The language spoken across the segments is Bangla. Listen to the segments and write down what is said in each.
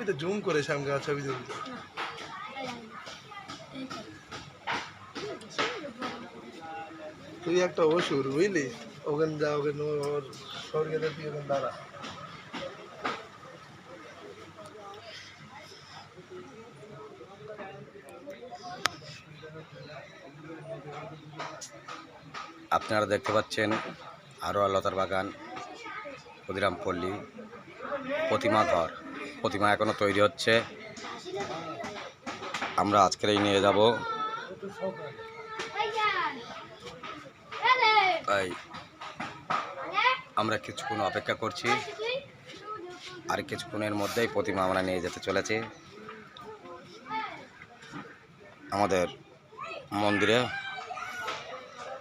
তো জুম করে সামনে ছবি তুলতে। তুই একটা অসুর বুঝলি, ওখানে যা, ওখানে ওর স্বর্গে তুই ওখানে দাঁড়া। আপনারা দেখতে পাচ্ছেন আরোয়া লতার বাগান, ক্ষুদিরাম পল্লী, প্রতিমা ঘর। প্রতিমা এখনো তৈরি হচ্ছে। আমরা আজকেরই নিয়ে যাব। তাই আমরা কিছুক্ষণ অপেক্ষা করছি, আর কিছুক্ষণের মধ্যেই প্রতিমা আমরা নিয়ে যেতে চলেছি আমাদের মন্দিরে।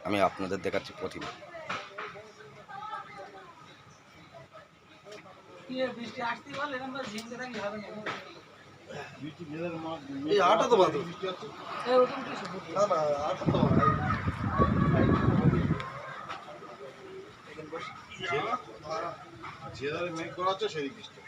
আমি আপনাদের দেখাচ্ছি প্রতিমা। এই আটা তো বাদ, না না আটা তো যেভাবে মেঘ করা হচ্ছে সেই বৃষ্টি।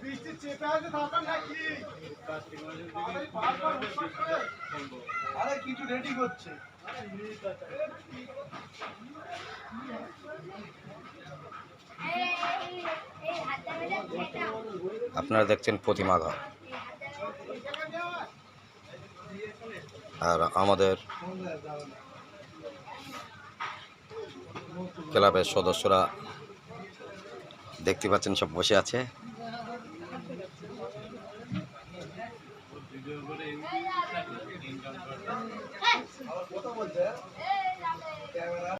বৃষ্টি চেপে আছে থাকার নাকি? আরে কিছু রেডি করছে। আপনারা দেখছেন প্রতিমা ঘর। আর আমাদের ক্লাবের সদস্যরা দেখতে পাচ্ছেন সব বসে আছে। কথা বলছে